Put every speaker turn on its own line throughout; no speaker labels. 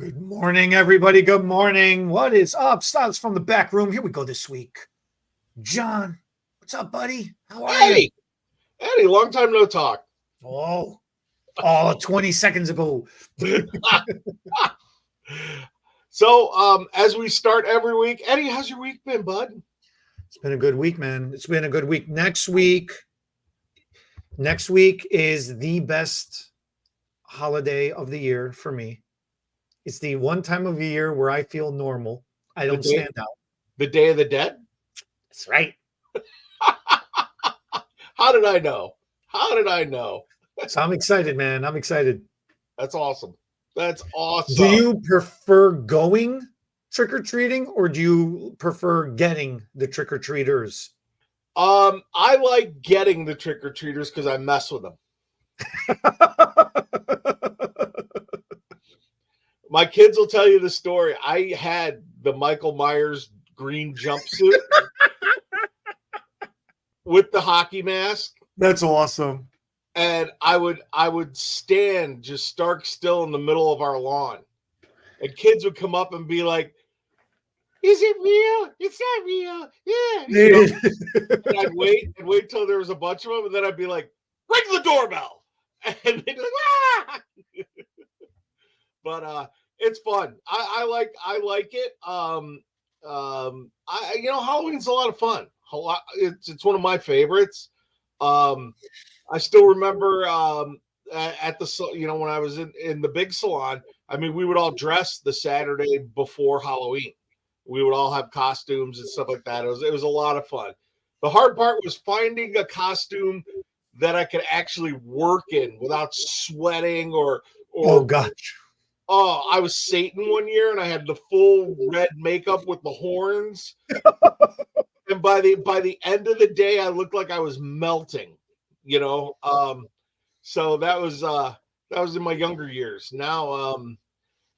Good morning, everybody. Good morning. What is up? Styles from the back room. Here we go this week. John, what's up, buddy? How are you?
Eddie, long time no talk.
Oh, 20 seconds ago.
So, as we start every week, Eddie, how's your week been, bud?
It's been a good week, man. It's been a good week. Next week is the best holiday of the year for me. It's the one time of year where I feel normal. I don't stand out.
The Day of the Dead?
That's right.
How did I know?
So I'm excited, man. I'm excited.
That's awesome. That's awesome.
Do you prefer going trick-or-treating or do you prefer getting the trick-or-treaters?
I like getting the trick-or-treaters because I mess with them. My kids will tell you the story. I had the Michael Myers green jumpsuit with the hockey mask.
That's awesome.
And I would stand just stark still in the middle of our lawn. And kids would come up and be like, "Is it real? It's not real." Yeah. You know? And I'd wait till there was a bunch of them, and then I'd be like, "Ring the doorbell." And they'd be like, "Ah!" But it's fun. I like it. Halloween's a lot of fun. It's one of my favorites. I still remember at the when I was in the big salon. I mean, we would all dress the Saturday before Halloween. We would all have costumes and stuff like that. It was a lot of fun. The hard part was finding a costume that I could actually work in without sweating or
oh gosh.
Oh, I was Satan one year, and I had the full red makeup with the horns. And by the end of the day, I looked like I was melting. So that was in my younger years. Now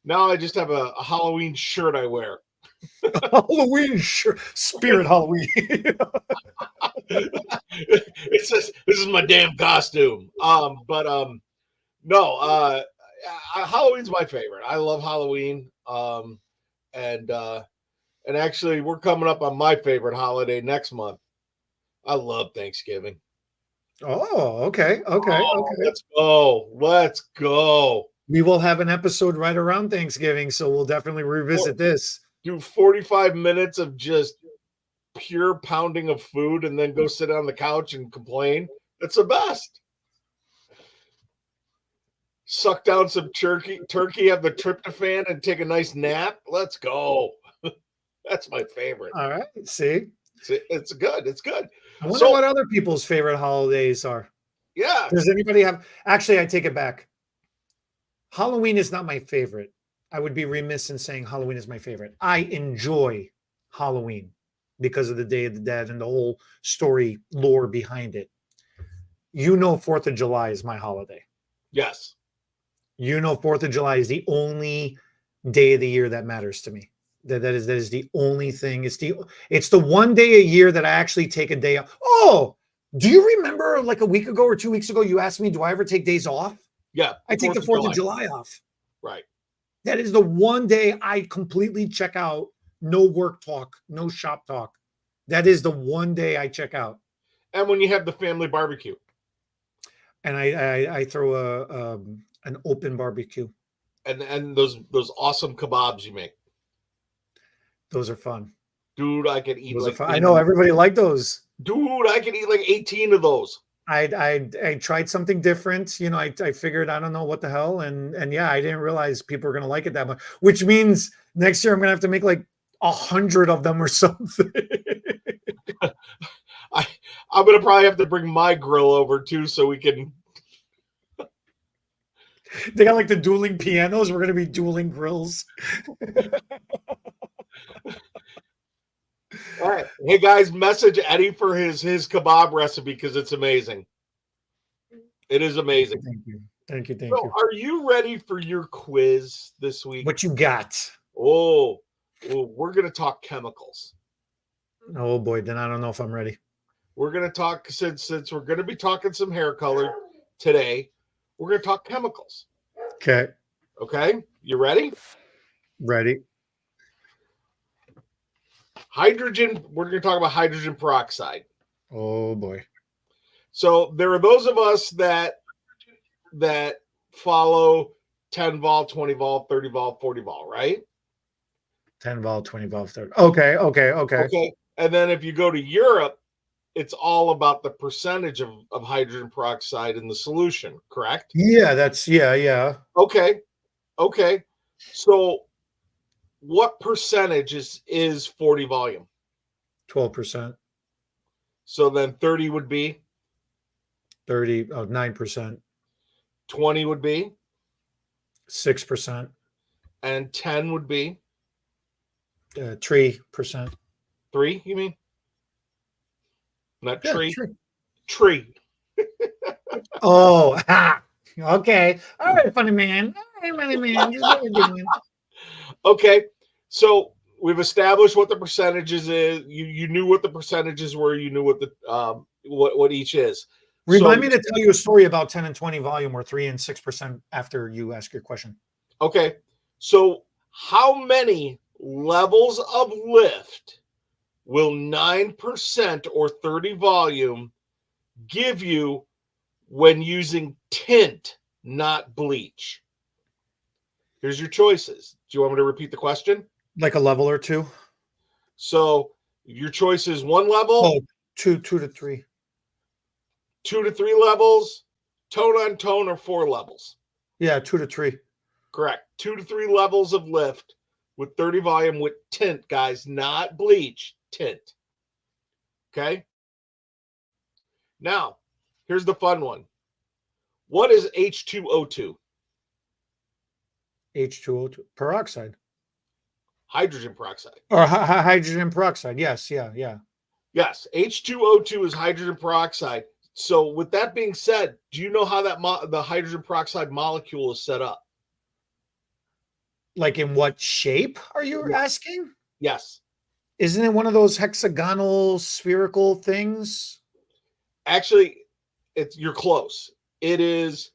I just have a Halloween shirt I wear.
Halloween shirt, spirit Halloween.
It says this is my damn costume. No. Halloween's my favorite. I love Halloween. And actually we're coming up on my favorite holiday next month. I love Thanksgiving.
Oh, okay.
Let's go.
We will have an episode right around Thanksgiving, so we'll definitely revisit this.
Do 45 minutes of just pure pounding of food and then go sit on the couch and complain. That's the best. Suck down some turkey, have the tryptophan, and take a nice nap. Let's go. That's my favorite.
All right. See?
It's good. It's good.
I wonder what other people's favorite holidays are.
Yeah.
Does anybody have... Actually, I take it back. Halloween is not my favorite. I would be remiss in saying Halloween is my favorite. I enjoy Halloween because of the Day of the Dead and the whole story lore behind it. 4th of July is my holiday.
Yes.
4th of July is the only day of the year that matters to me. That is the only thing. It's the one day a year that I actually take a day off. Oh, do you remember like a week ago or 2 weeks ago, you asked me, do I ever take days off?
Yeah.
I take the 4th of July off.
Right.
That is the one day I completely check out. No work talk, no shop talk. That is the one day I check out.
And when you have the family barbecue.
And I throw an open barbecue.
And those awesome kebabs you make.
Those are fun.
Dude, I could eat
like I know everybody liked those.
Dude, I could eat like 18 of those.
I tried something different. I figured, I don't know what the hell. And yeah, I didn't realize people were going to like it that much, which means next year I'm going to have to make like 100 of them or something.
I'm going to probably have to bring my grill over too, so we can.
They got like the dueling pianos. We're going to be dueling grills.
All right. Hey guys, message Eddie for his kebab recipe because it's amazing. It is amazing.
Thank you.
So are you ready for your quiz this week?
What you got?
Oh, we're going to talk chemicals.
Oh boy, then I don't know if I'm ready.
We're going to talk, since we're going to be talking some hair color today, we're going to talk chemicals.
Okay.
Okay. You ready?
Ready?
Hydrogen, we're going to talk about hydrogen peroxide.
Oh boy.
So there are those of us that follow 10 vol, 20 vol, 30 vol, 40 vol, right?
10 vol, 20 vol, 30. Okay.
Okay. And then if you go to Europe, it's all about the percentage of hydrogen peroxide in the solution, correct?
Yeah, yeah.
Okay. So what percentage is 40 volume?
12%,
So then 30 would be,
30, 9%,
20 would be,
6%,
and 10 would be
3%.
3, you mean? Not
Yeah,
tree.
3.
Tree.
Oh, ha. Okay. All right, funny man. All right, funny man. This is what we're doing.
Okay. So we've established what the percentages is. You knew what the percentages were. You knew what the what each is.
Remind
So,
me to tell you a story about 10 and 20 volume or 3 and 6% after you ask your question.
okay. So how many levels of lift will 9% or 30 volume give you when using tint, not bleach? Here's your choices. Do you want me to repeat the question?
Like a level or two?
So your choice is 1 level,
Oh, 2 to 3.
2 to 3 levels, tone on tone, or 4 levels.
Yeah, 2 to 3.
Correct. 2 to 3 levels of lift with 30 volume with tint, guys, not bleach, tint. Okay. Now, here's the fun one. What is H2O2?
H2O2 peroxide
Hydrogen peroxide.
or hydrogen peroxide. Yes, yeah.
Yes, H2O2 is hydrogen peroxide. So, with that being said, do you know how that the hydrogen peroxide molecule is set up?
Like in what shape are you
Yeah.
asking?
Yes.
Isn't it one of those hexagonal spherical things?
Actually, you're close. It is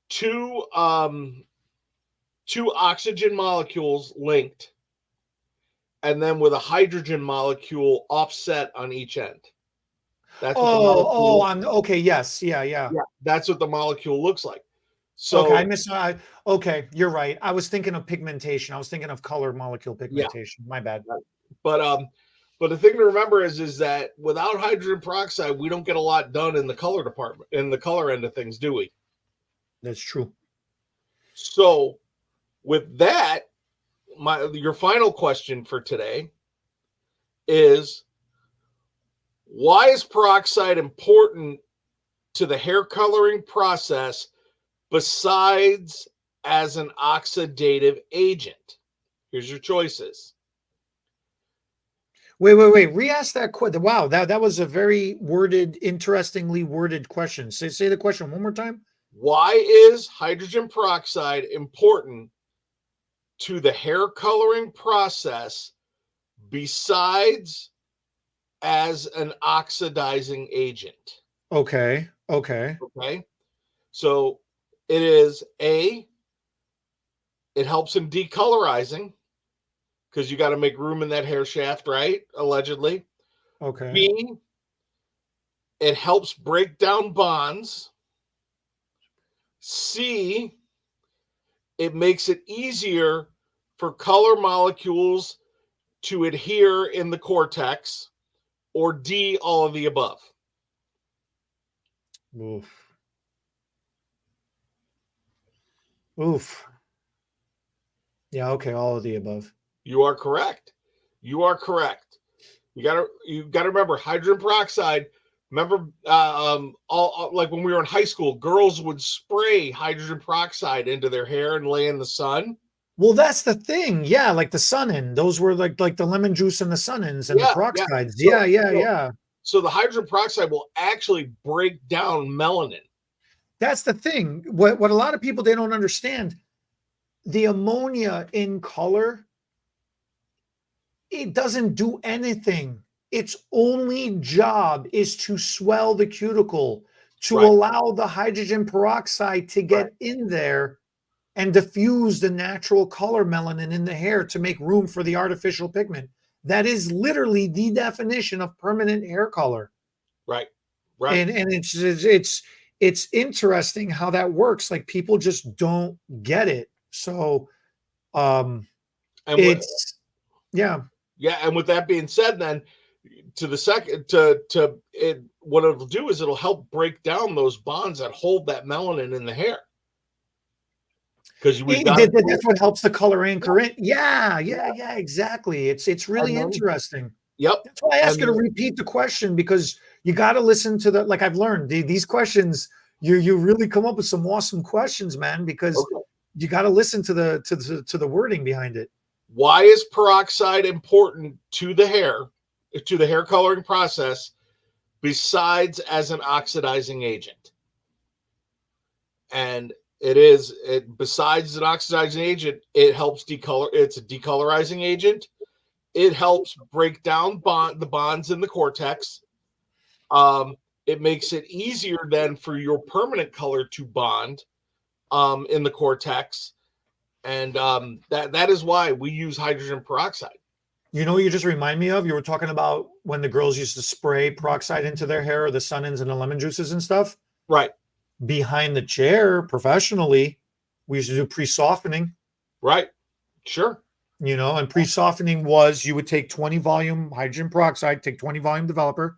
two oxygen molecules linked, and then with a hydrogen molecule offset on each end. That's what the molecule
okay, yes, yeah.
that's what the molecule looks like.
Okay,
So
okay, you're right. I was thinking of pigmentation. I was thinking of color molecule
yeah,
pigmentation. My bad.
but the thing to remember is that without hydrogen peroxide, we don't get a lot done in the color department, in the color end of things, do we?
That's true.
So with that, your final question for today is, why is peroxide important to the hair coloring process besides as an oxidative agent? Here's your choices.
Wait. Re-ask that question. Wow, that was a very interestingly worded question. Say the question one more time.
Why is hydrogen peroxide important to the hair coloring process besides as an oxidizing agent?
Okay.
Okay. So it is A, it helps in decolorizing because you got to make room in that hair shaft, right? Allegedly.
Okay.
B, it helps break down bonds. C, it makes it easier for color molecules to adhere in the cortex. Or D, all of the above.
Oof. Yeah, okay, all of the above.
You are correct. You got to remember hydrogen peroxide. Remember, like when we were in high school, girls would spray hydrogen peroxide into their hair and lay in the sun.
Well, that's the thing. Yeah, like the sun-in. Those were like the lemon juice and the sun-ins and the peroxides. Yeah.
So the hydrogen peroxide will actually break down melanin.
That's the thing. What a lot of people, they don't understand, the ammonia in color, it doesn't do anything. Its only job is to swell the cuticle, to allow the hydrogen peroxide to get in there and diffuse the natural color melanin in the hair to make room for the artificial pigment. That is literally the definition of permanent hair color.
Right. Right.
And it's interesting how that works. Like people just don't get it. So
And
it's yeah.
Yeah, and with that being said, then to the second to it, what it'll do is it'll help break down those bonds that hold that melanin in the hair. Because
That's what helps the color anchor in. Yeah, exactly. It's really interesting.
Yep.
That's why I ask you to repeat the question, because you got to listen to like I've learned these questions. You really come up with some awesome questions, man, because you got to listen to the wording behind it.
Why is peroxide important to the hair coloring process, besides as an oxidizing agent? And besides an oxidizing agent, it helps decolor. It's a decolorizing agent. It helps break down the bonds in the cortex. It makes it easier then for your permanent color to bond in the cortex. And that is why we use hydrogen peroxide.
You know what you just remind me of? You were talking about when the girls used to spray peroxide into their hair, or the sun-ins and the lemon juices and stuff.
Right.
Behind the chair, professionally, we used to do pre-softening.
Right. Sure.
And pre-softening was you would take 20 volume hydrogen peroxide, take 20 volume developer,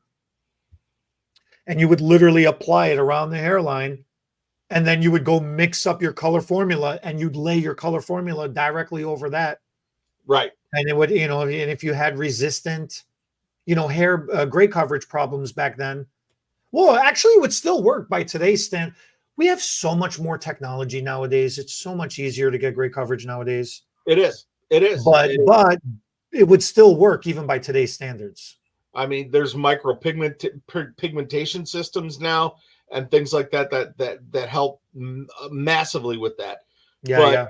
and you would literally apply it around the hairline. And then you would go mix up your color formula, and you'd lay your color formula directly over that.
Right.
And it would, and if you had resistant, hair gray coverage problems back then, well, actually it would still work by today's standard. We have so much more technology nowadays. It's so much easier to get gray coverage nowadays.
It is.
But it would still work even by today's standards.
I mean, there's pigmentation systems now and things like that help massively with that.
Yeah.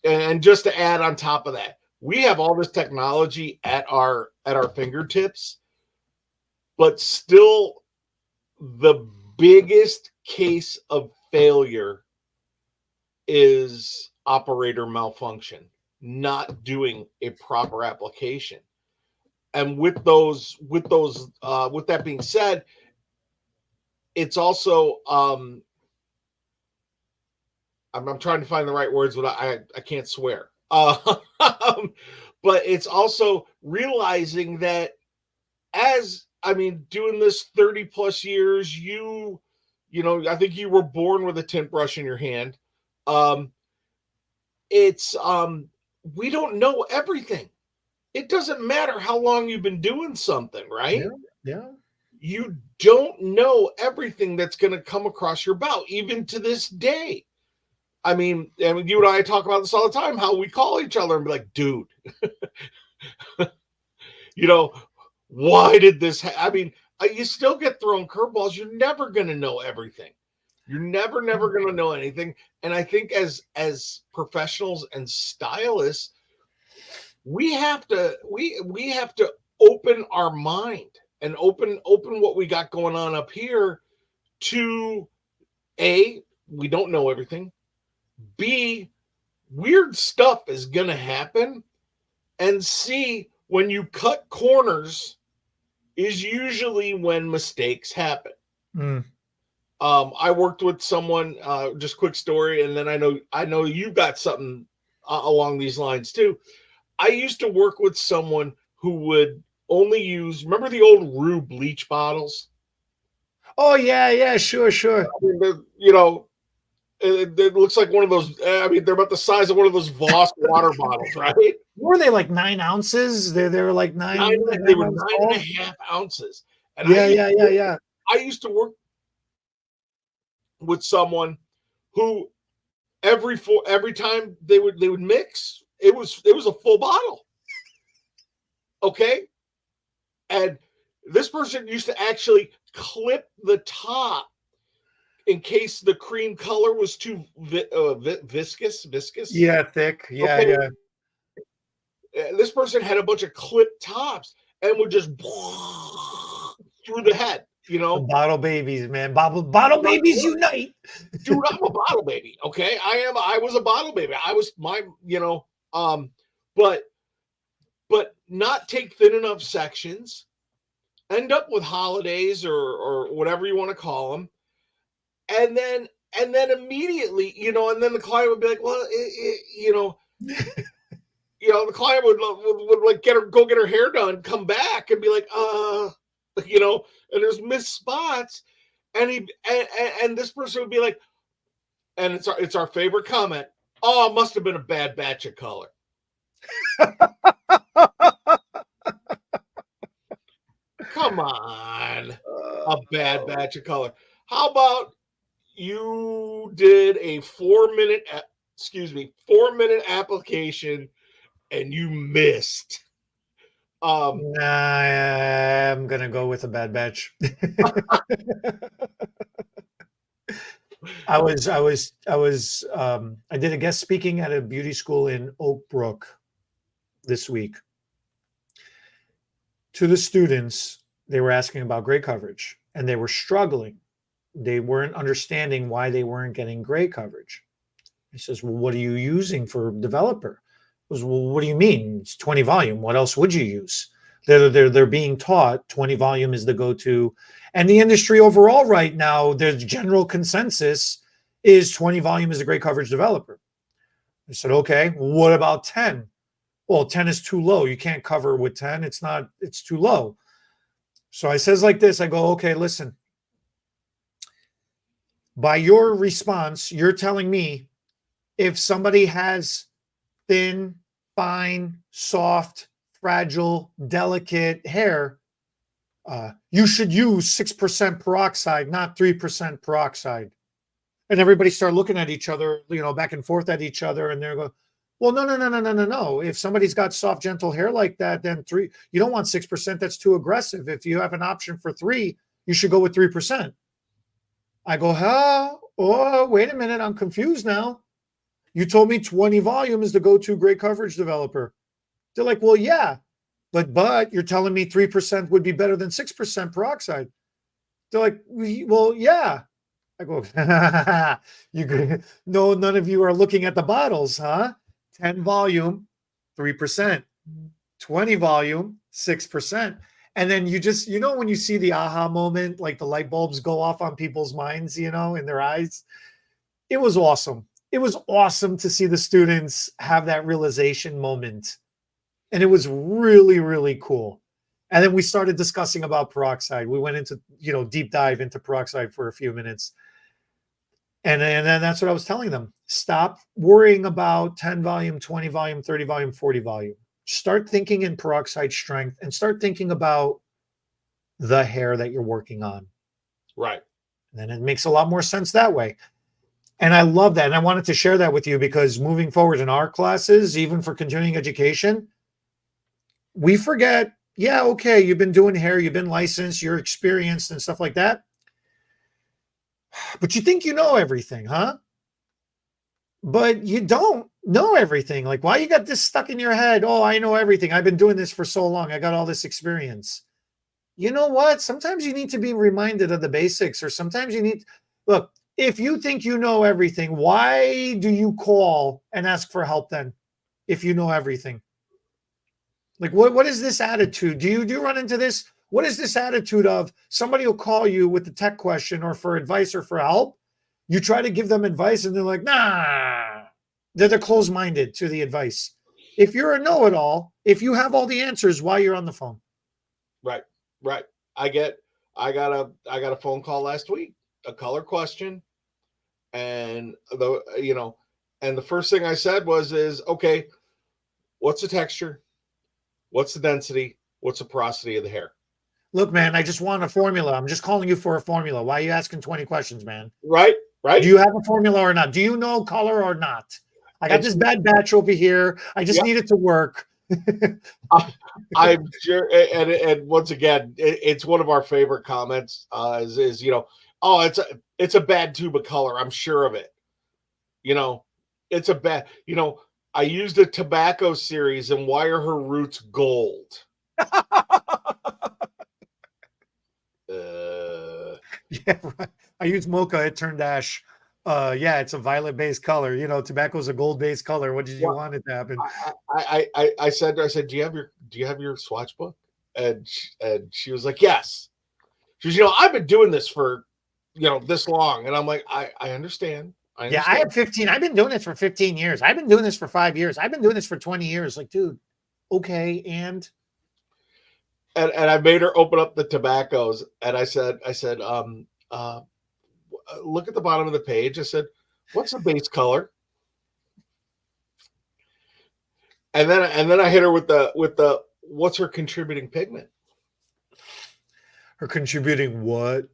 And just to add on top of that, we have all this technology at our fingertips, but still the biggest case of failure is operator malfunction, not doing a proper application. And with that being said, it's also I'm trying to find the right words, but I can't swear. But it's also realizing that doing this 30 plus years, I think you were born with a tint brush in your hand. We don't know everything. It doesn't matter how long you've been doing something, right?
Yeah.
You don't know everything that's going to come across your bow, even to this day. I mean, and you and I talk about this all the time, how we call each other and be like, dude, why did this you still get thrown curveballs. You're never going to know everything. You're never going to know anything. And I think as professionals and stylists, we have to open our mind and open what we got going on up here to A, we don't know everything. B, weird stuff is going to happen. And C, when you cut corners is usually when mistakes happen. I worked with someone, just quick story, and then I know you got something along these lines too. I used to work with someone who would only use, remember the old Rue bleach bottles?
Oh, yeah, sure.
It looks like one of those, they're about the size of one of those Voss water bottles, right?
Were they like 9 ounces? They were like nine.
They were 9.5 ounces. And
yeah.
I used to work with someone who every time they would mix, it was a full bottle. Okay. And this person used to actually clip the top in case the cream color was too viscous.
Yeah, thick. Yeah,
okay.
Yeah.
This person had a bunch of clipped tops and would just through the head. You
The
know,
bottle babies, man. Bottle babies unite.
dude, I'm a bottle baby. Okay. I was a bottle baby. I was my, but not take thin enough sections, end up with holidays or whatever you want to call them. And then immediately, and then the client would be like, well, the client would like go get her hair done, come back and be like, and there's missed spots. And this person would be like, and it's our favorite comment. Oh, it must have been a bad batch of color. Come on, a bad batch of color. How about you did a 4-minute application and you missed?
Nah, I'm gonna go with a bad batch. I did a guest speaking at a beauty school in Oak Brook this week. To the students, they were asking about grade coverage and they were struggling. They weren't understanding why they weren't getting grade coverage. He says, well, what are you using for developer? I was, well, what do you mean? It's 20 volume. What else would you use? They're being taught 20 volume is the go-to. And the industry overall right now, the general consensus is 20 volume is a great coverage developer. I said, okay, what about 10? Well, 10 is too low. You can't cover with 10. It's too low. So I says like this, I go, okay, listen. By your response, you're telling me if somebody has thin, fine, soft, fragile, delicate hair, you should use 6% peroxide, not 3% peroxide. And everybody started looking at each other, back and forth at each other. And they're going, well, no. If somebody's got soft, gentle hair like that, then you don't want 6%. That's too aggressive. If you have an option for 3, you should go with 3%. I go, oh, wait a minute. I'm confused now. You told me 20 volume is the go-to great coverage developer. They're like, well, yeah, but you're telling me 3% would be better than 6% peroxide. They're like, well, yeah. I go, no, none of you are looking at the bottles, huh? 10 volume, 3%, 20 volume, 6%. And then you just, when you see the aha moment, like the light bulbs go off on people's minds, in their eyes, it was awesome. It was awesome to see the students have that realization moment. And it was really, really cool. And then we started discussing about peroxide. We went into, deep dive into peroxide for a few minutes. And then that's what I was telling them. Stop worrying about 10 volume, 20 volume, 30 volume, 40 volume. Start thinking in peroxide strength and start thinking about the hair that you're working on.
Right.
And then it makes a lot more sense that way. And I love that. And I wanted to share that with you because moving forward in our classes, even for continuing education, we forget, yeah, okay, you've been doing hair, you've been licensed, you're experienced and stuff like that. But you think you know everything, huh? But you don't know everything. Like, why you got this stuck in your head? Oh, I know everything. I've been doing this for so long. I got all this experience. You know what? Sometimes you need to be reminded of the basics, or sometimes you need, look, if you think you know everything, why do you call and ask for help then if you know everything? Like, what is this attitude? Do you run into this? What is this attitude of somebody will call you with the tech question or for advice or for help? You try to give them advice and they're like, nah. They're closed-minded to the advice. If you're a know-it-all, if you have all the answers, why you're on the phone?
Right. I got a phone call last week, a color question. And the first thing I said is, okay, what's the texture? What's the density? What's the porosity of the hair?
Look, man, I just want a formula. I'm just calling you for a formula. Why are you asking 20 questions, man?
Right.
Do you have a formula or not? Do you know color or not? I got this bad batch over here. I just need it to work.
I'm sure. And once again, it's one of our favorite comments is oh, it's a bad tube of color. I'm sure of it. It's a bad, I used a tobacco series and why are her roots gold?
Yeah, right. I use mocha. It turned ash. Yeah, it's a violet-based color. You know, tobacco's a gold-based color. What did you
What
want it to happen?
I said to her, I said, do you have your swatch book? And she was like, yes. She was, I've been doing this for, this long. And I'm like, I understand. I
Yeah, I
understand.
have 15. I've been doing this for 15 years. I've been doing this for 5 years. I've been doing this for 20 years. Like, dude, okay.
And I made her open up the tobaccos. And I said, look at the bottom of the page. I said, what's the base color? And then I hit her with the what's her contributing pigment?
Her contributing what?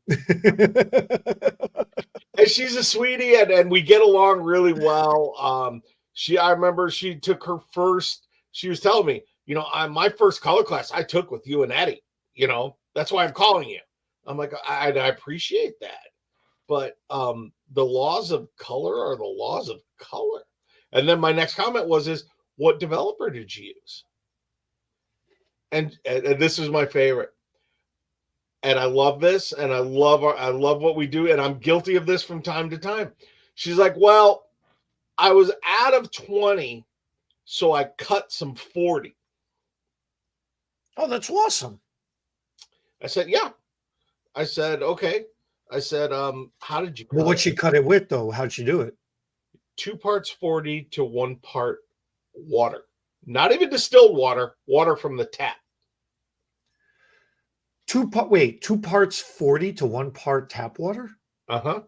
And she's a sweetie, and we get along really well. I remember she took her first. She was telling me, my first color class I took with you and Eddie. That's why I'm calling you. I'm like, I appreciate that, but the laws of color are the laws of color. And then my next comment is, what developer did you use? And this is my favorite. And I love this, and I love what we do, and I'm guilty of this from time to time. She's like, well, I was out of 20, so I cut some 40.
Oh, that's awesome.
I said, yeah. I said, okay. I said, how did you cut
Well, what'd she cut it with, though? How'd she do it?
2 parts 40 to 1 part water. Not even distilled water from the tap.
2 parts 40 to 1 part tap water?
Uh-huh.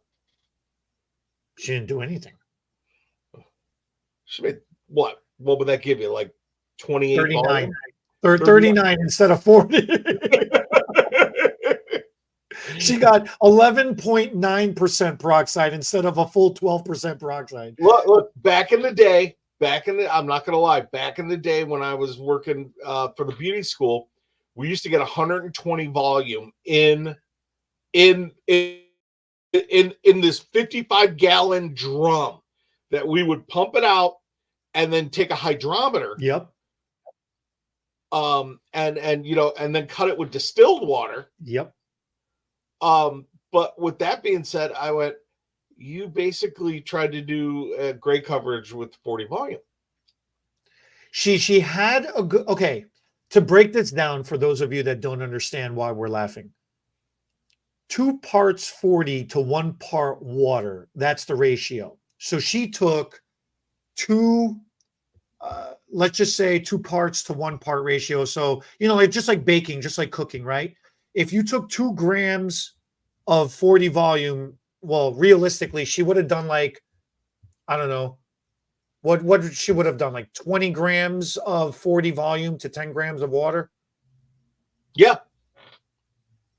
She didn't do anything.
She made what? What would that give you? Like 28
39.
volume?
39 instead of 40. She got 11.9% peroxide instead of a full 12% peroxide.
Look, back in the day, I'm not going to lie, back in the day when I was working for the beauty school, we used to get 120 volume in this 55-gallon drum that we would pump it out and then take a hydrometer.
Yep.
And then cut it with distilled water.
Yep.
But with that being said, I went, you basically tried to do gray coverage with 40 volume.
She had a good, okay, to break this down for those of you that don't understand why we're laughing. 2 parts 40 to 1 part water. That's the ratio. So she took let's just say 2 parts to 1 part ratio. So, it's just like baking, just like cooking, right? If you took 2 grams of 40 volume, well, realistically, she would have done like, I don't know, what she would have done, like 20 grams of 40 volume to 10 grams of water.
Yeah.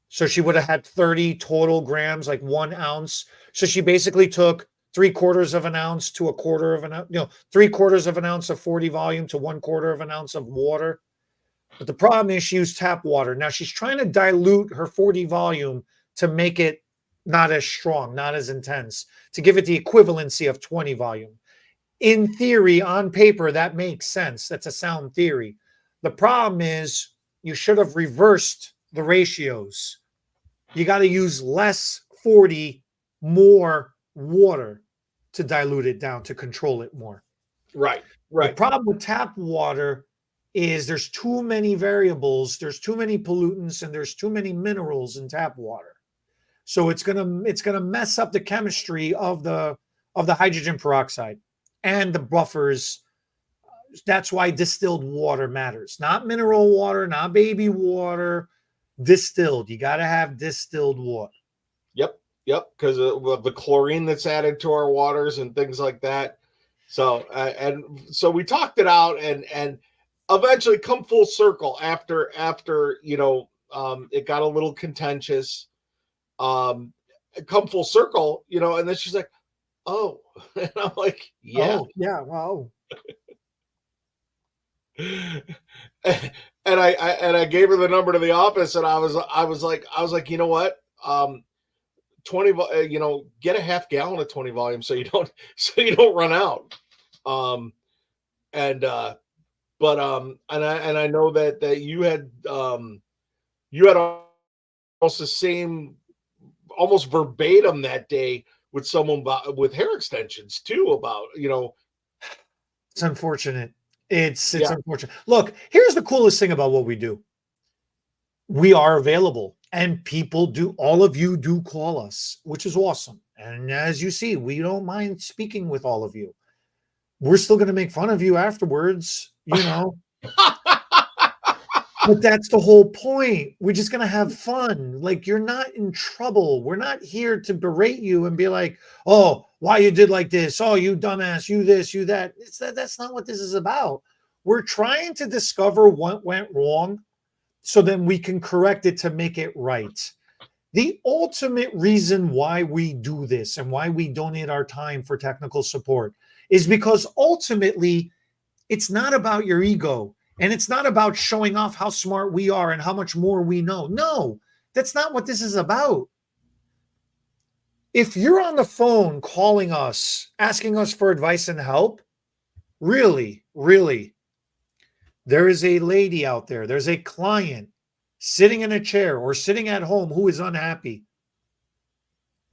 So she would have had 30 total grams, like 1 ounce. So she basically took 3/4 of an ounce to 1/4 of an ounce, 3/4 of an ounce of 40 volume to 1/4 of an ounce of water. But the problem is she used tap water. Now she's trying to dilute her 40 volume to make it not as strong, not as intense, to give it the equivalency of 20 volume. In theory, on paper, that makes sense. That's a sound theory. The problem is you should have reversed the ratios. You got to use less 40, more water to dilute it down, to control it more.
Right.
The problem with tap water is there's too many variables, there's too many pollutants, and there's too many minerals in tap water. So it's gonna mess up the chemistry of the hydrogen peroxide and the buffers. That's why distilled water matters. Not mineral water, not baby water, distilled. You got to have distilled water.
Yep, because of the chlorine that's added to our waters and things like that. So so we talked it out, and eventually come full circle after it got a little contentious. Come full circle, and then she's like, "Oh," and I'm like, "Yeah,
oh, yeah, wow."
and I gave her the number to the office, and I was like, you know what? 20, get a half gallon of 20 volume so you don't run out. And I know that you had also the same almost verbatim that day with someone with hair extensions too about,
It's unfortunate. It's
yeah.
unfortunate. Look, here's the coolest thing about what we do. We are available, and all of you do call us, which is awesome. And as you see, we don't mind speaking with all of you. We're still going to make fun of you afterwards, but that's the whole point. We're just going to have fun. Like, you're not in trouble. We're not here to berate you and be like, oh, why you did like this? Oh, you dumbass, you this, you that. That's not what this is about. We're trying to discover what went wrong so then we can correct it to make it right. The ultimate reason why we do this and why we donate our time for technical support is because ultimately it's not about your ego, and it's not about showing off how smart we are and how much more we know. No, that's not what this is about. If you're on the phone calling us, asking us for advice and help, really, really, there is a lady out there, there's a client sitting in a chair or sitting at home who is unhappy.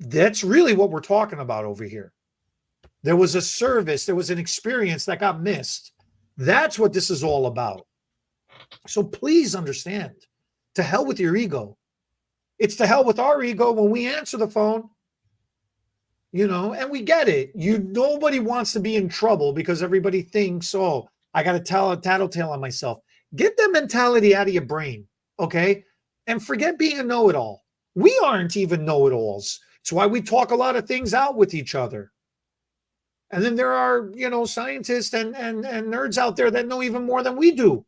That's really what we're talking about over here. There was a service, there was an experience that got missed. That's what this is all about. So please understand, to hell with your ego. It's to hell with our ego when we answer the phone, and we get it. Nobody wants to be in trouble because everybody thinks, oh, I got to tell a tattletale on myself. Get that mentality out of your brain, okay? And forget being a know-it-all. We aren't even know-it-alls. It's why we talk a lot of things out with each other. And then there are, scientists and nerds out there that know even more than we do.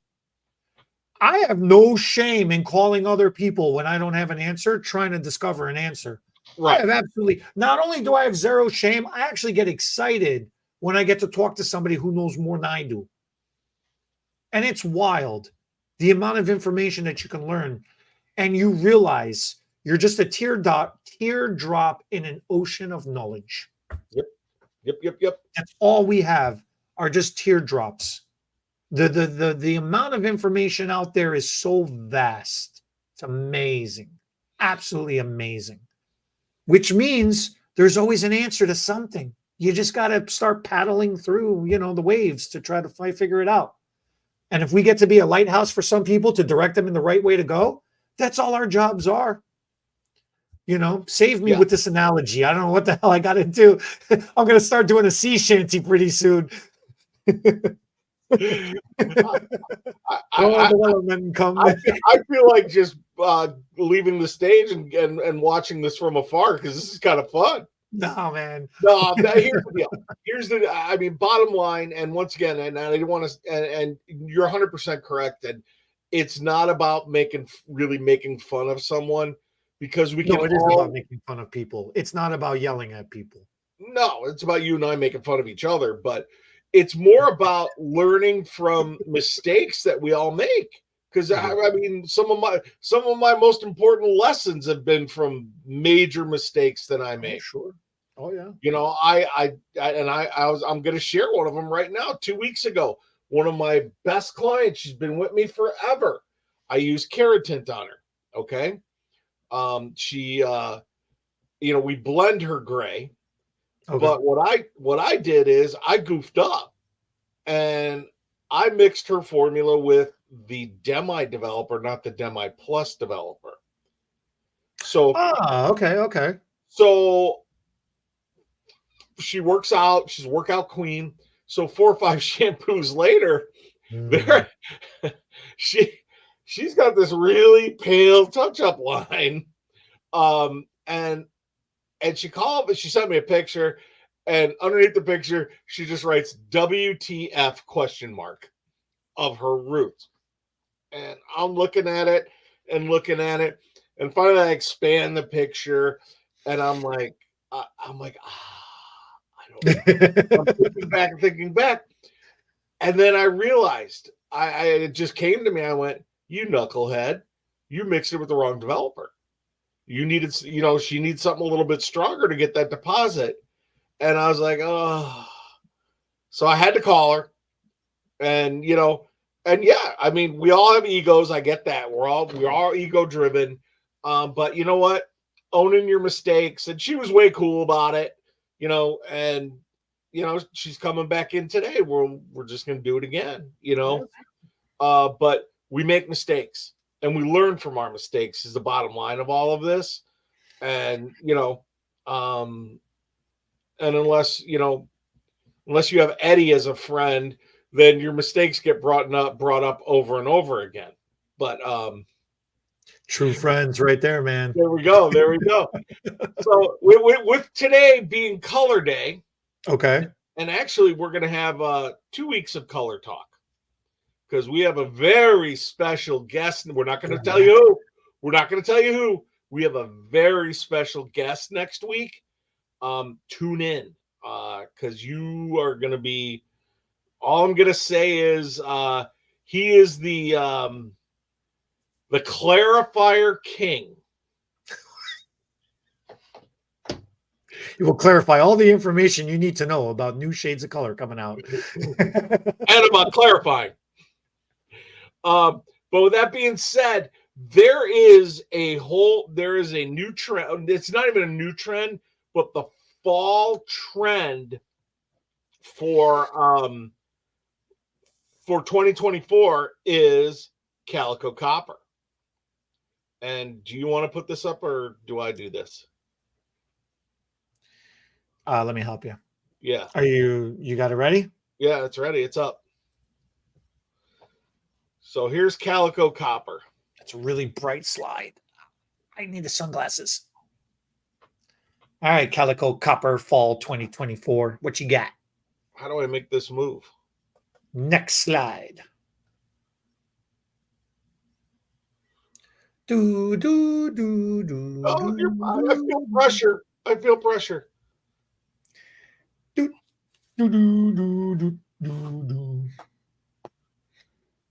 I have no shame in calling other people when I don't have an answer, trying to discover an answer. Right. I have absolutely, not only do I have zero shame, I actually get excited when I get to talk to somebody who knows more than I do. And it's wild, the amount of information that you can learn. And you realize you're just a teardrop in an ocean of knowledge.
Yep.
That's all we have are just teardrops. The amount of information out there is so vast. It's amazing. Absolutely amazing. Which means there's always an answer to something. You just got to start paddling through, the waves to try to figure it out. And if we get to be a lighthouse for some people to direct them in the right way to go, that's all our jobs are. Save me with this analogy. I don't know what the hell I got into. I'm going to start doing a sea shanty pretty soon.
I feel like just leaving the stage and watching this from afar because this is kind of fun.
No, man.
No, here's the deal. Bottom line, and once again, and I didn't want to, and you're 100% correct. And it's not about making fun of someone because it is
about making fun of people. It's not about yelling at people.
No, it's about you and I making fun of each other, but it's more about learning from mistakes that we all make. Because some of my most important lessons have been from major mistakes that I make.
Sure. Oh yeah.
I'm going to share one of them right now. 2 weeks ago, one of my best clients, she's been with me forever. I used Keratin on her. Okay. We blend her gray. Okay. But what I did is I goofed up and I mixed her formula with the Demi developer, not the Demi Plus developer. So
okay. So
she works out, she's a workout queen. So 4 or 5 shampoos later, she's got this really pale touch-up line. And she called, but she sent me a picture, and underneath the picture, she just writes WTF ? Of her roots. And I'm looking at it, and finally I expand the picture, and I'm like, I don't know. I'm thinking back. And then I realized, it just came to me. I went, you knucklehead, you mixed it with the wrong developer. You needed, she needs something a little bit stronger to get that deposit. And I was like, oh. So I had to call her. And, we all have egos. I get that. We're all ego driven. But you know what? owning your mistakes. And she was way cool about it, and she's coming back in today. We're just gonna do it again, but we make mistakes and we learn from our mistakes is the bottom line of all of this. And and unless you have Eddie as a friend, then your mistakes get brought up over and over again. But
true friends right there, man.
There we go. So with today being Color Day,
okay,
and actually we're going to have 2 weeks of color talk because we have a very special guest, and we're not going to tell you who. We have a very special guest next week. Tune in because you are going to be. All I'm going to say is he is the clarifier king.
He will clarify all the information you need to know about new shades of color coming out.
And about clarifying. But with that being said, there is a new trend. It's not even a new trend, but the fall trend for 2024 is calico copper. And do you want to put this up or do I do this?
Let me help you.
Yeah.
You got it ready?
Yeah, it's ready. It's up. So here's calico copper.
It's a really bright slide. I need the sunglasses. All right, calico copper fall 2024. What you got?
How do I make this move?
Next slide. Do do do do.
Oh, I feel pressure.
Do do do do do do.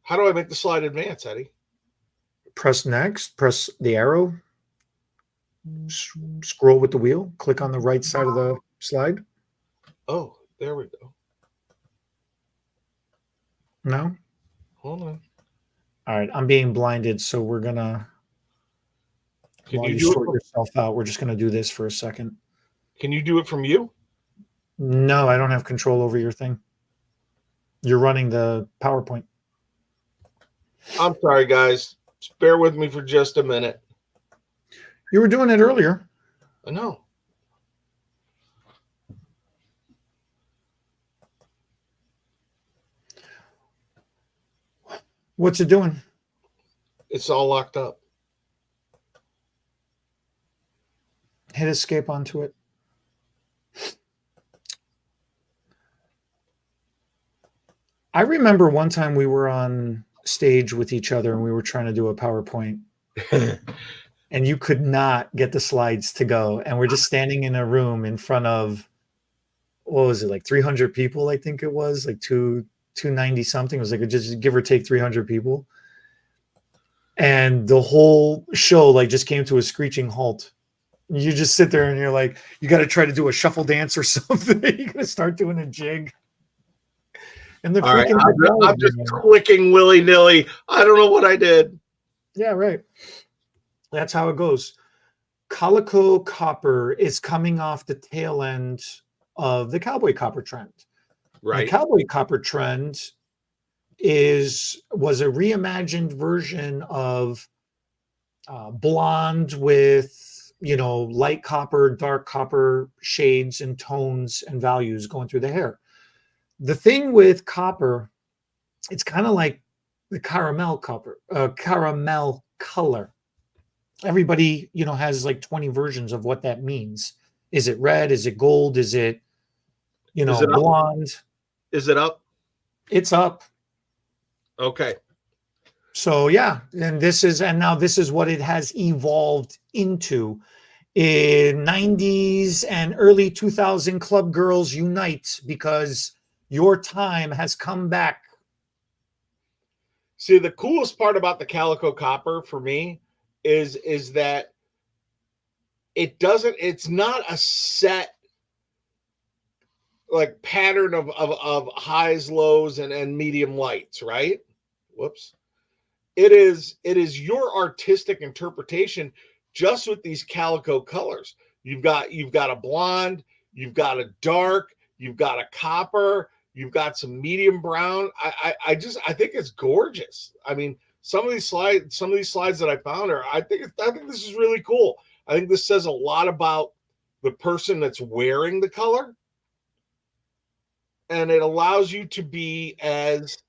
How do I make the slide advance, Eddie?
Press next. Press the arrow. Scroll with the wheel. Click on the right side of the slide.
Oh, there we go.
No?
Hold on.
All right. I'm being blinded, so we're going to...
Can
While
you
you sort yourself out, we're just going to do this for a second.
Can you do it from you?
No, I don't have control over your thing. You're running the PowerPoint.
I'm sorry, guys. Just bear with me for just a minute.
You were doing it earlier.
I know.
What's it doing?
It's all locked up.
Hit escape onto it. I remember one time we were on stage with each other and we were trying to do a PowerPoint and you could not get the slides to go. And we're just standing in a room in front of, what was it, like 300 people, I think it was, like 290 something. It was like just give or take 300 people. And the whole show like just came to a screeching halt. You just sit there and you're like, you got to try to do a shuffle dance or something. You got to start doing a jig. And the freaking
I'm just clicking willy-nilly. I don't know what I did.
Yeah, right. That's how it goes. Calico copper is coming off the tail end of the cowboy copper trend.
Right.
The cowboy copper trend was a reimagined version of blonde with, light copper, dark copper shades and tones and values going through the hair. The thing with copper, it's kind of like the caramel color. Everybody, has like 20 versions of what that means. Is it red? Is it gold? Is it, blonde?
Is it up?
It's up.
Okay.
So yeah, now this is what it has evolved into. In 90s and early 2000 club girls unite because your time has come back.
See, the coolest part about the calico copper for me is that it's not a set like pattern of highs, lows, and medium lights, right? Whoops. It is your artistic interpretation just with these calico colors. You've got a blonde, you've got a dark, you've got a copper, you've got some medium brown. I think it's gorgeous. I mean, some of these slides that I found I think this is really cool. I think this says a lot about the person that's wearing the color, and it allows you to be as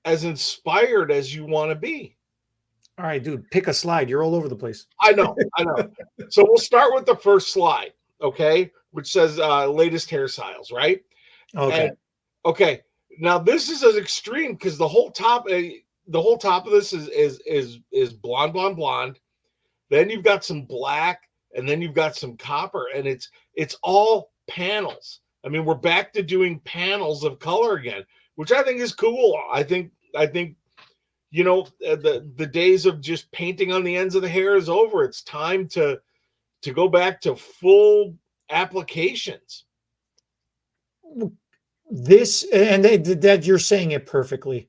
inspired as you want to be.
All right, dude, pick a slide. You're all over the place.
I know. So we'll start with the first slide, okay, which says latest hairstyles, right?
Okay.
And, okay. Now this is as extreme because the whole top of this is blonde, blonde, blonde. Then you've got some black, and then you've got some copper, and it's all panels. I mean, we're back to doing panels of color again, which I think is cool. I think you know, the days of just painting on the ends of the hair is over. It's time to go back to full applications.
This, and that you're saying it perfectly.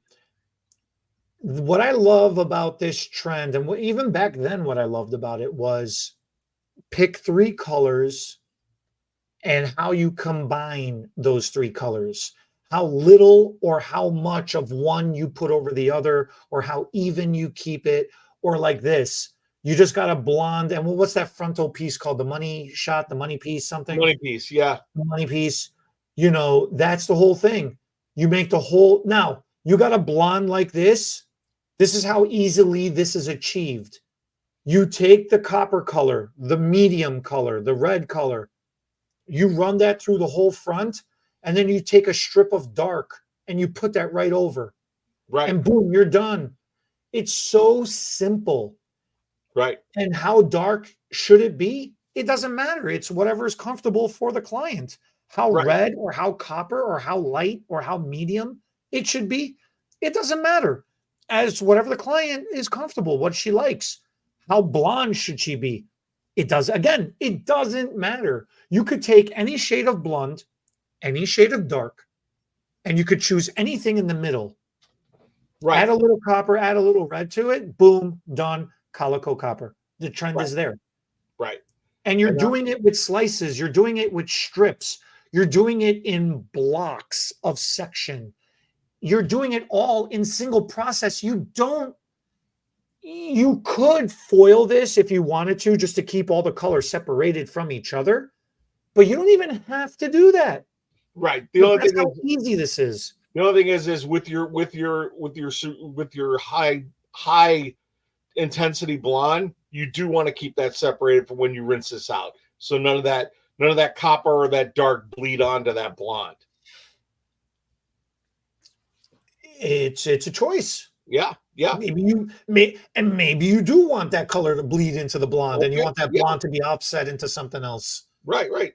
What I love about this trend, and even back then, what I loved about it was pick 3 colors and how you combine those 3 colors. How little or how much of one you put over the other, or how even you keep it, or like this. You just got a blonde, and what's that frontal piece called? The money shot, the money piece, something?
Money piece, yeah.
The money piece. You know, that's the whole thing. You make the whole, now, you got a blonde like this. This is how easily this is achieved. You take the copper color, the medium color, the red color. You run that through the whole front, and then you take a strip of dark and you put that right over.
Right.
And boom, you're done. It's so simple.
Right.
And how dark should it be? It doesn't matter. It's whatever is comfortable for the client. How red or how copper or how light or how medium it should be, it doesn't matter. As whatever the client is comfortable, what she likes. How blonde should she be? It doesn't matter. You could take any shade of blonde, any shade of dark, and you could choose anything in the middle. Right. Add a little copper, add a little red to it. Boom, done. Calico copper. The trend is there.
Right.
And you're doing it with slices. You're doing it with strips. You're doing it in blocks of section. You're doing it all in single process. You could foil this if you wanted to, just to keep all the colors separated from each other, but you don't even have to do that.
Right. The only thing
how easy this is.
The only thing is with your high intensity blonde, you do want to keep that separated for when you rinse this out. So none of that copper or that dark bleed onto that blonde.
It's a choice.
Yeah.
Maybe you do want that color to bleed into the blonde, and you want that blonde to be offset into something else.
Right.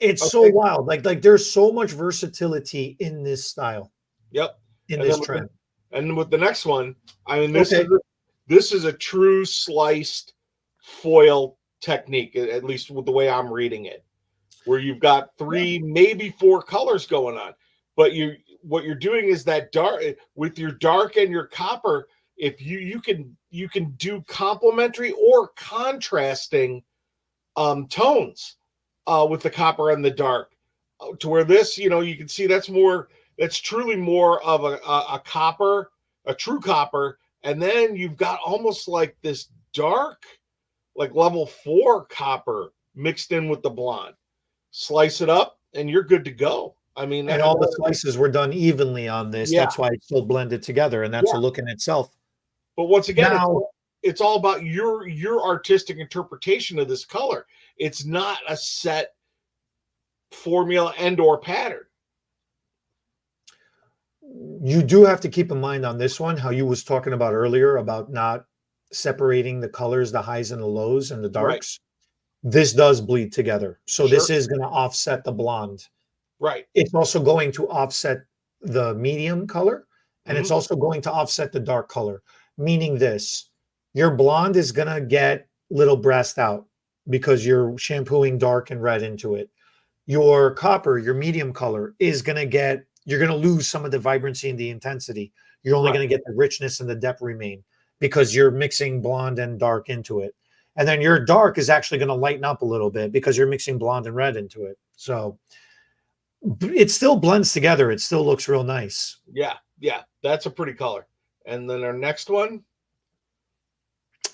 It's so wild. Like there's so much versatility in this style.
Yep.
In this trend.
And with the next one, I mean, this is a true sliced foil technique, at least with the way I'm reading it, where you've got 3, maybe 4 colors going on, but what you're doing is that dark with your dark and your copper. If you can do complementary or contrasting tones with the copper and the dark, to where this, you can see that's truly more of a copper, a true copper, and then you've got almost like this dark, like level 4 copper mixed in with the blonde. Slice it up, and you're good to go. I mean,
and all the slices were done evenly on this. Yeah. That's why it's still blended together, and that's a look in itself.
But once again, it's all about your artistic interpretation of this color. It's not a set formula and or pattern.
You do have to keep in mind on this one how you was talking about earlier about not separating the colors, the highs and the lows and the darks. Right. This does bleed together. So this is going to offset the blonde.
Right.
It's also going to offset the medium color, and it's also going to offset the dark color, meaning this. Your blonde is going to get little brassed out because you're shampooing dark and red into it. Your copper, your medium color, is going to you're going to lose some of the vibrancy and the intensity. You're only going to get the richness and the depth remain. because you're mixing blonde and dark into it. And then your dark is actually going to lighten up a little bit because you're mixing blonde and red into it. So it still blends together. It still looks real nice.
Yeah, that's a pretty color. And then our next one.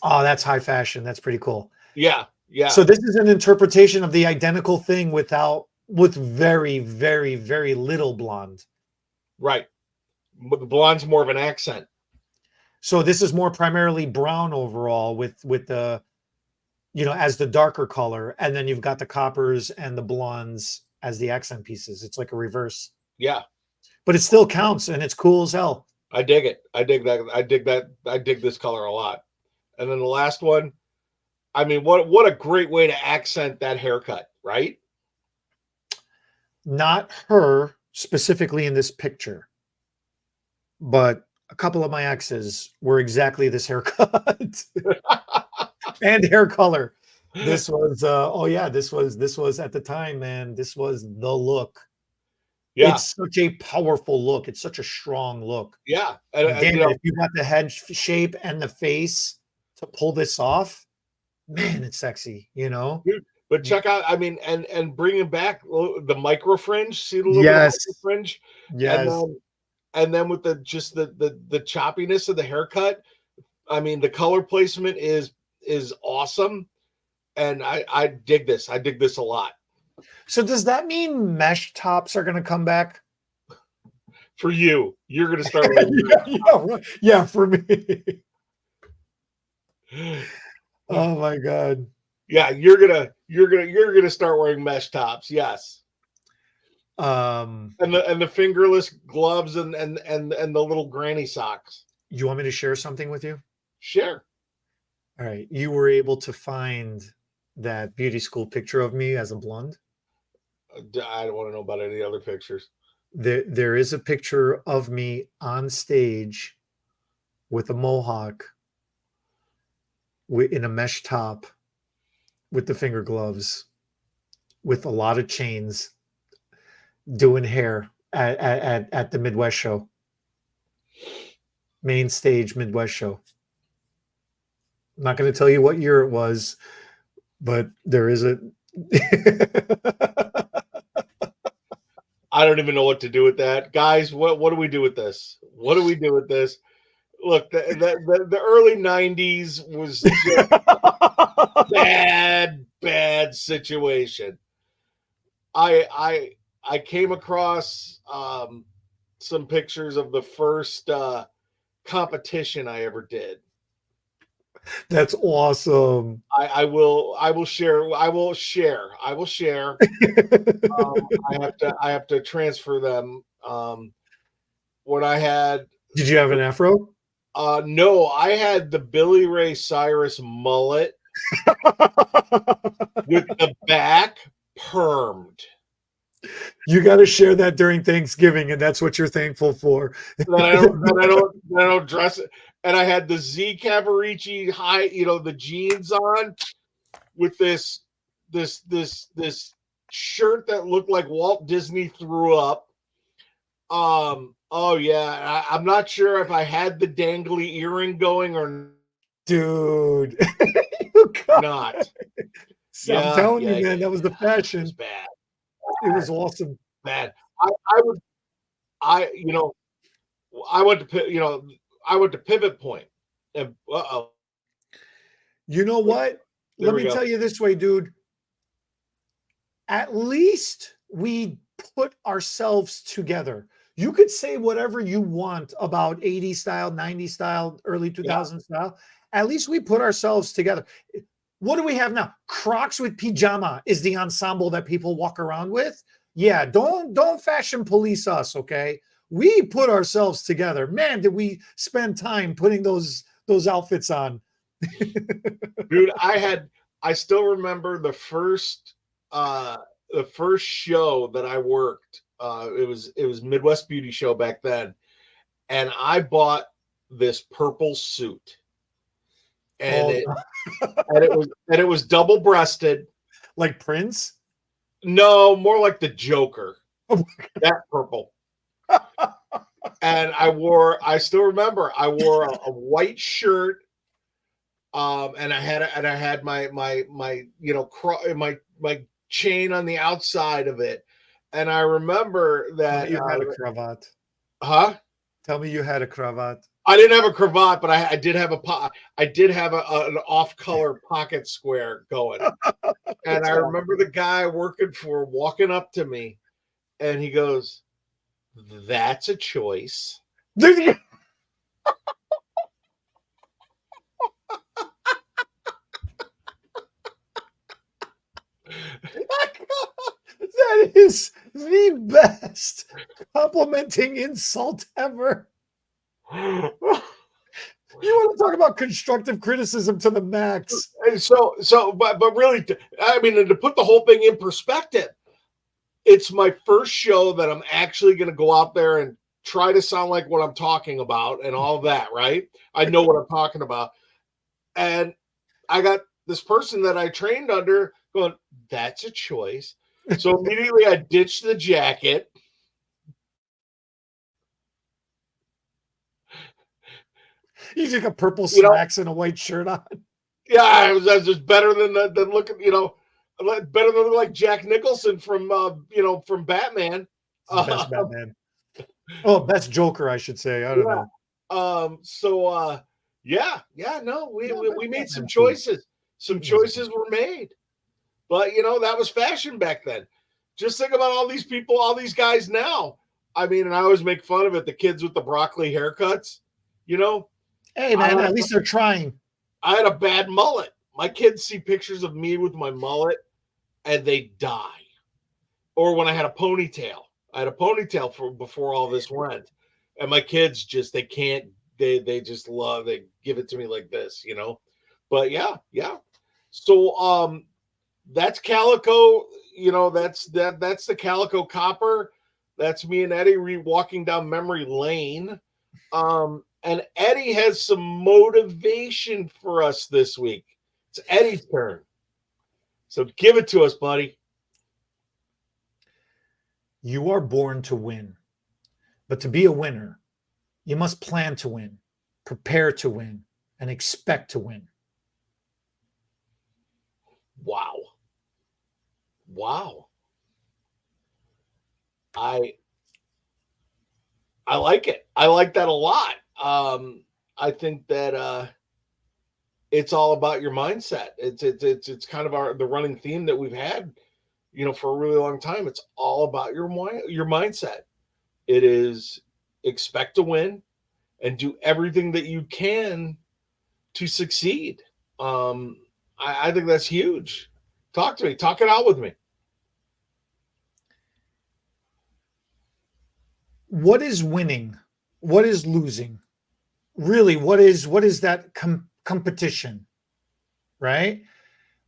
Oh, that's high fashion. That's pretty cool.
Yeah.
So this is an interpretation of the identical thing with very, very, very little blonde.
Right. But the blonde's more of an accent.
So this is more primarily brown overall with the, as the darker color. And then you've got the coppers and the blondes as the accent pieces. It's like a reverse.
Yeah.
But it still counts and it's cool as hell.
I dig it. I dig that. I dig this color a lot. And then the last one, I mean, what a great way to accent that haircut, right?
Not her specifically in this picture, but a couple of my exes were exactly this haircut and hair color. This was this was at the time, man. This was the look.
Yeah,
it's such a powerful look. It's such a strong look.
Yeah,
and if you got the head shape and the face to pull this off, man, it's sexy.
Dude, but check out, I mean, and bringing back the micro fringe. See the little
yes,
micro fringe.
Yes.
And then with the choppiness of the haircut, I mean, the color placement is awesome, and I dig this. I dig this a lot.
So does that mean mesh tops are going to come back?
For you, you're going to start.
Yeah, for me. Oh my God.
Yeah, you're gonna start wearing mesh tops. Yes. And the fingerless gloves and the little granny socks.
You want me to share something with you?
Sure.
All right. You were able to find that beauty school picture of me as a blonde?
I don't want to know about any other pictures.
There is a picture of me on stage with a mohawk in a mesh top with the finger gloves with a lot of chains doing hair at the Midwest show. Main stage Midwest show. I'm not going to tell you what year it was, but there is a
I don't even know what to do with that. Guys, what do we do with this? What do we do with this? Look, the early 90s was just bad situation. I came across some pictures of the first competition I ever did.
That's awesome.
I will share. I have to transfer them. When I had.
Did you have an afro?
No, I had the Billy Ray Cyrus mullet with the back permed.
You got to share that during Thanksgiving, and that's what you're thankful for.
I don't dress it. And I had the Z Cavarici high, the jeans on with this shirt that looked like Walt Disney threw up. Oh yeah, I'm not sure if I had the dangly earring going or
dude.
not.
I'm telling you, man, that was the fashion.
It was bad.
It was awesome.
Bad. I went to Pivot Point, and
you know what? Let me tell you this way, dude. At least we put ourselves together. You could say whatever you want about 80s style, 90s style, early 2000s style. At least we put ourselves together. What do we have now? Crocs with pajama is the ensemble that people walk around with. Yeah, don't fashion police us, okay? We put ourselves together. Man, did we spend time putting those outfits on.
Dude, I still remember the first show that I worked. It was Midwest Beauty Show back then, and I bought this purple suit, and it was double breasted,
like Prince.
No, more like the Joker. That purple. And I still remember, I wore a white shirt, and I had my my chain on the outside of it, and I remember
Tell me
that,
you had a cravat.
huh?
Tell me you had a cravat.
I didn't have a cravat, but I did have I did have an off color pocket square going, and
That's
I
awesome.
remember the guy working for walking up to me, and he goes, "That's a choice."
That is the best complimenting insult ever. You want to talk about constructive criticism to the max.
And but really, I mean, and to put the whole thing in perspective, it's my first show that I'm actually going to go out there and try to sound like what I'm talking about and all of that, right? I know what I'm talking about. And I got this person that I trained under going, "That's a choice." So immediately I ditched the jacket.
You just got purple
You know,
slacks and a white shirt on.
yeah, I was just better than looking, better than like Jack Nicholson from from Batman.
Best Batman. Oh, best Joker, I should say. I don't
Yeah.
know.
No,
Yeah,
we
best
made some
Batman too.
choices. Some
He was
choices were made. But that was fashion back then. Just think about all these people, all these guys now. I mean, and I always make fun of it, the kids with the broccoli haircuts. You know,
Hey,
I
man,
had,
at least they're trying.
I had a bad mullet. My kids see pictures of me with my mullet and they die. Or when I had a ponytail. I had a ponytail for before all this went. And my kids just they can't they just love they give it to me like this, But yeah. So that's Calico, that's the Calico Copper. That's me and Eddie walking down memory lane. And Eddie has some motivation for us this week. It's Eddie's turn. So give it to us, buddy.
You are born to win. But to be a winner, you must plan to win, prepare to win, and expect to win.
Wow. Wow. I like it. I like that a lot. I think that it's all about your mindset. It's kind of the running theme that we've had, for a really long time. It's all about your mindset. It is expect to win and do everything that you can to succeed. I think that's huge. Talk to me. Talk it out with me.
What is winning? What is losing? Really, what is that competition? Right?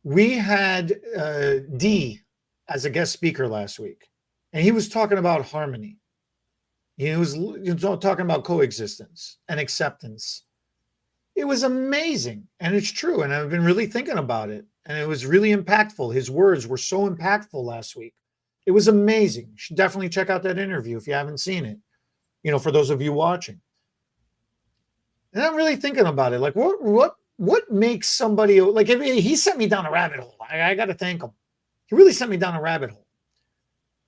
We had D as a guest speaker last week, and he was talking about harmony. He was talking about coexistence and acceptance. It was amazing, and it's true. And I've been really thinking about it, and it was really impactful. His words were so impactful last week. It was amazing. You should definitely check out that interview if you haven't seen it. For those of you watching. And I'm really thinking about it. Like, what makes somebody like? He sent me down a rabbit hole. I got to thank him. He really sent me down a rabbit hole.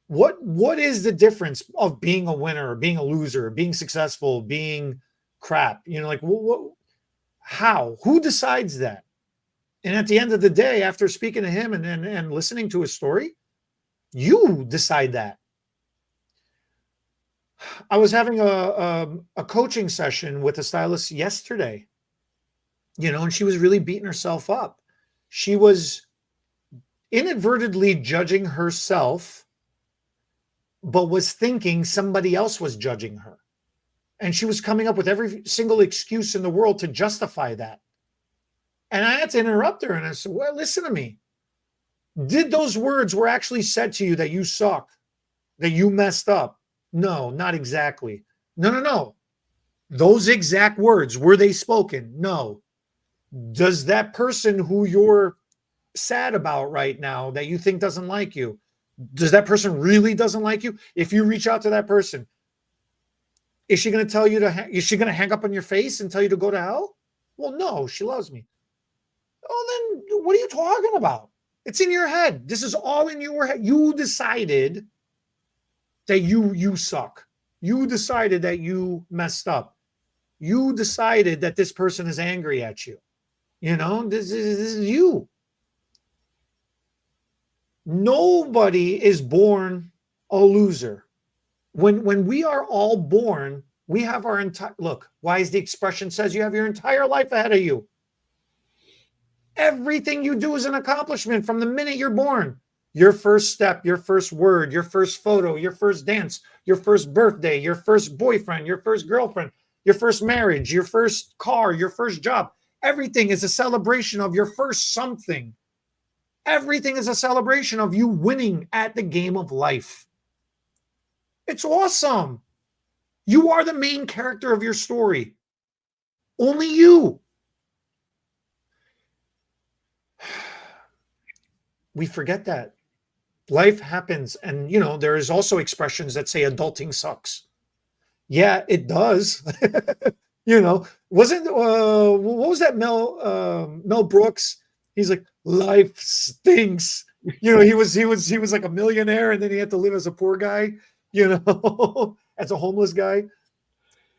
What is the difference of being a winner, or being a loser, or being successful, being crap? Like how? Who decides that? And at the end of the day, after speaking to him and listening to his story, you decide that. I was having a coaching session with a stylist yesterday, and she was really beating herself up. She was inadvertently judging herself, but was thinking somebody else was judging her. And she was coming up with every single excuse in the world to justify that. And I had to interrupt her, and I said, well, listen to me. Did those words were actually said to you that you suck, that you messed up? No, not exactly. No. Those exact words, were they spoken? No. Does that person who you're sad about right now, that you think doesn't like you, does that person really doesn't like you? If you reach out to that person, Is she going to tell you is she going to hang up on your face and tell you to go to hell? Well, no, she loves me. Oh, then what are you talking about? It's in your head. This is all in your head. You decided that you suck. You decided that you messed up. You decided that this person is angry at you. You know, this is you. Nobody is born a loser. When we are all born, we have our entire look. Why is the expression says you have your entire life ahead of you? Everything you do is an accomplishment from the minute you're born. Your first step, your first word, your first photo, your first dance, your first birthday, your first boyfriend, your first girlfriend, your first marriage, your first car, your first job. Everything is a celebration of your first something. Everything is a celebration of you winning at the game of life. It's awesome. You are the main character of your story. Only you. We forget that. Life happens. And, you know, there is also expressions that say adulting sucks. Yeah, it does. You know, wasn't, what was that Mel Brooks? He's like, life stinks. You know, he was like a millionaire and then he had to live as a poor guy, you know, as a homeless guy.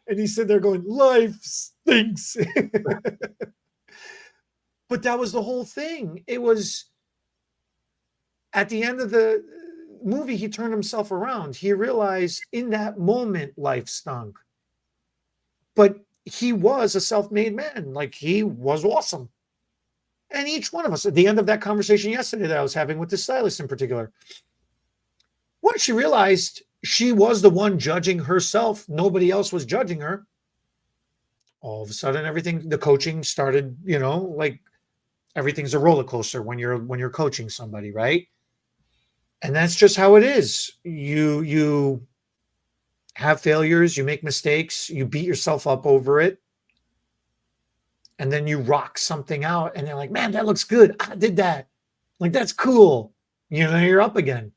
And he said, they're going, life stinks. But that was the whole thing. It was at the end of the movie, he turned himself around. He realized in that moment, life stunk. But he was a self-made man. Like, he was awesome. And each one of us, at the end of that conversation yesterday that I was having with the stylist in particular, once she realized she was the one judging herself, nobody else was judging her, all of a sudden everything, the coaching started, you know, like everything's a roller coaster when you're coaching somebody, right? And that's just how it is. You have failures, you make mistakes, you beat yourself up over it. And then you rock something out and they're like, man, that looks good. I did that. Like, that's cool. You know, you're up again.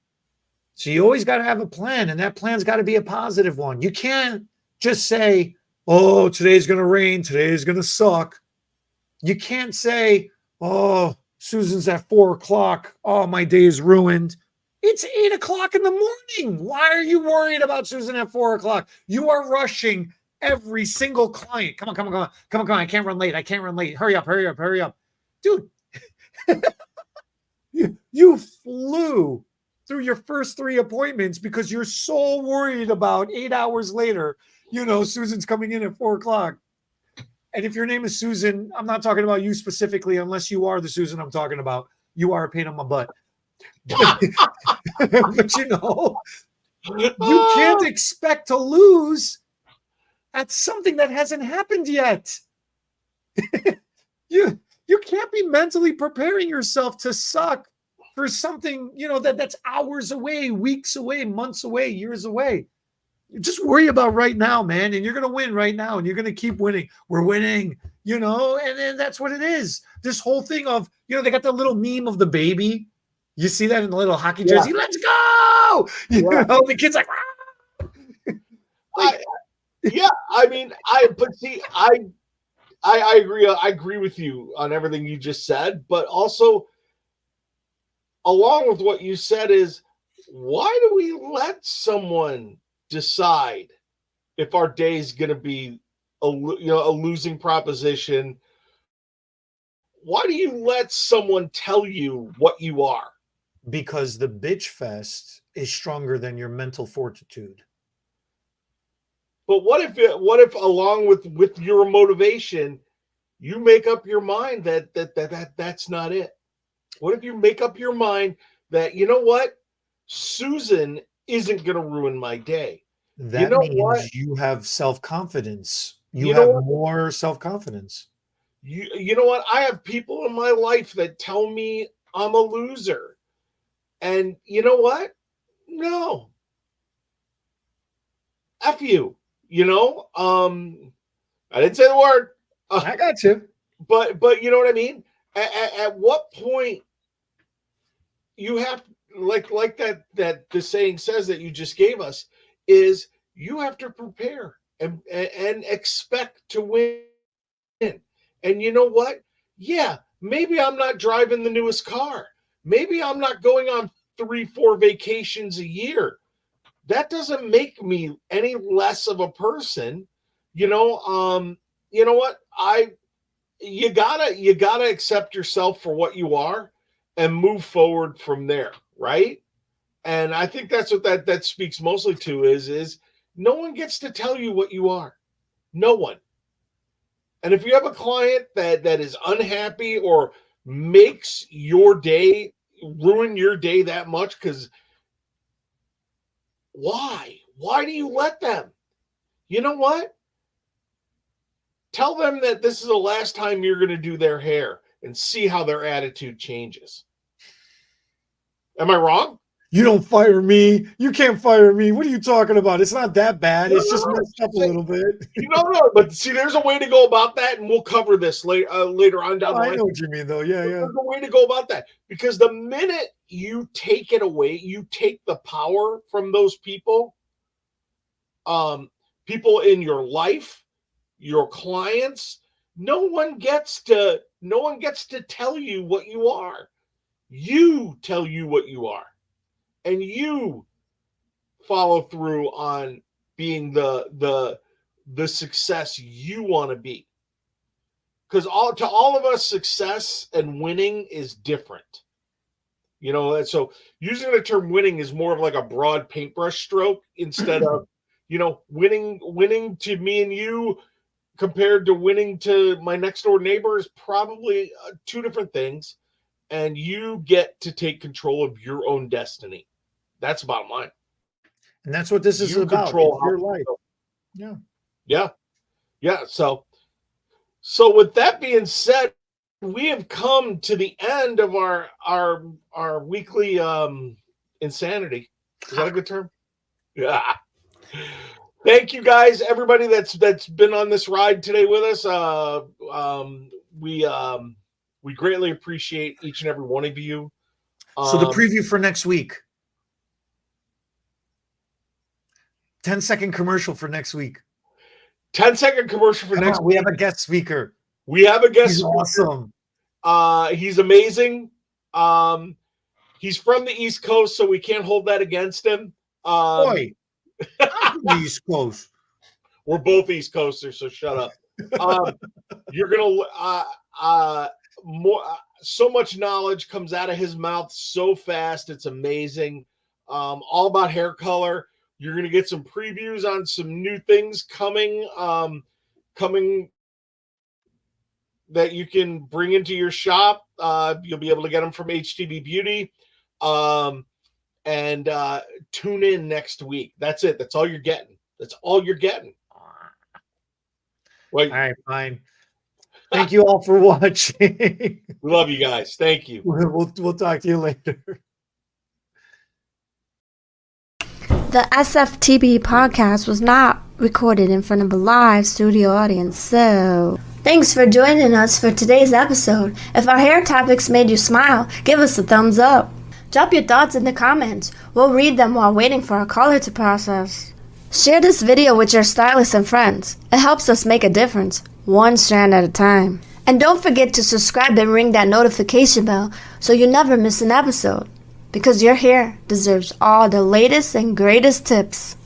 So you always got to have a plan, and that plan's got to be a positive one. You can't just say, oh, today's going to rain. Today's going to suck. You can't say, oh, Susan's at 4:00. Oh, my day is ruined. It's 8:00 in the morning. Why are you worried about Susan at 4:00? You are rushing every single client. Come on. I can't run late. Hurry up. Dude, you flew through your first 3 appointments because you're so worried about 8 hours later, you know, Susan's coming in at 4:00. And if your name is Susan, I'm not talking about you specifically, unless you are the Susan I'm talking about. You are a pain in my butt. But you know, you can't expect to lose at something that hasn't happened yet. You can't be mentally preparing yourself to suck for something, you know, that's hours away, weeks away, months away, years away. You just worry about right now, man, and you're going to win right now, and you're going to keep winning. We're winning, you know, and then that's what it is. This whole thing of, you know, they got the little meme of the baby. You see that in the little hockey jersey? Yeah. Let's go! You know, the kid's like,
I agree. I agree with you on everything you just said, but also along with what you said is, why do we let someone decide if our day is going to be a losing proposition? Why do you let someone tell you what you are?
Because the bitch fest is stronger than your mental fortitude.
But what if along with your motivation, you make up your mind that's not it? What if you make up your mind that, you know what, Susan isn't going to ruin my day?
That means you have self-confidence. You have more self-confidence.
You know what? I have people in my life that tell me I'm a loser. And you know what? No. F you. You know, I didn't say the word.
I got you.
But you know what I mean? At what point you have, like that the saying says that you just gave us, is you have to prepare. and expect to win. And you know what? Yeah, maybe I'm not driving the newest car. Maybe I'm not going on 3-4 vacations a year. That doesn't make me any less of a person. You know what? You gotta accept yourself for what you are and move forward from there, right? And I think that's what that speaks mostly to is no one gets to tell you what you are. No one. And if you have a client that is unhappy or makes your day, ruin your day that much, because why? Why do you let them? You know what? Tell them that this is the last time you're going to do their hair and see how their attitude changes. Am I wrong?
You don't fire me. You can't fire me. What are you talking about? It's not that bad. It's just messed up a little bit.
No, but see, there's a way to go about that, and we'll cover this later on down the line.
I know what you mean, though. Yeah.
There's a way to go about that, because the minute you take it away, you take the power from those people, people in your life, your clients. No one gets to tell you what you are. You tell you what you are. And you follow through on being the success you want to be. Because to all of us, success and winning is different. You know, and so using the term winning is more of like a broad paintbrush stroke instead of, winning to me and you compared to winning to my next door neighbor is probably two different things. And you get to take control of your own destiny. That's the bottom line.
And that's what this is about.
Control
your life.
Yeah. So with that being said, we have come to the end of our weekly insanity. Is that a good term? Yeah. Thank you guys, everybody that's been on this ride today with us. We greatly appreciate each and every one of you.
So the preview for next week. 10-second commercial for next week.
10-second commercial for next week.
We have a guest speaker.
We have a guest
He's
speaker.
Awesome.
He's amazing. He's from the East Coast, so we can't hold that against him.
Boy, I'm from the East Coast.
We're both East Coasters, so shut up. You're gonna so much knowledge comes out of his mouth so fast. It's amazing. All about hair color. You're going to get some previews on some new things coming that you can bring into your shop. You'll be able to get them from HTB Beauty. And tune in next week. That's it. That's all you're getting. That's all you're getting.
All right, fine. Thank you all for watching.
We love you guys. Thank you.
We'll talk to you later.
The SFTB podcast was not recorded in front of a live studio audience, so thanks for joining us for today's episode. If our hair topics made you smile, give us a thumbs up. Drop your thoughts in the comments. We'll read them while waiting for our caller to process. Share this video with your stylists and friends. It helps us make a difference, one strand at a time. And don't forget to subscribe and ring that notification bell so you never miss an episode. Because your hair deserves all the latest and greatest tips.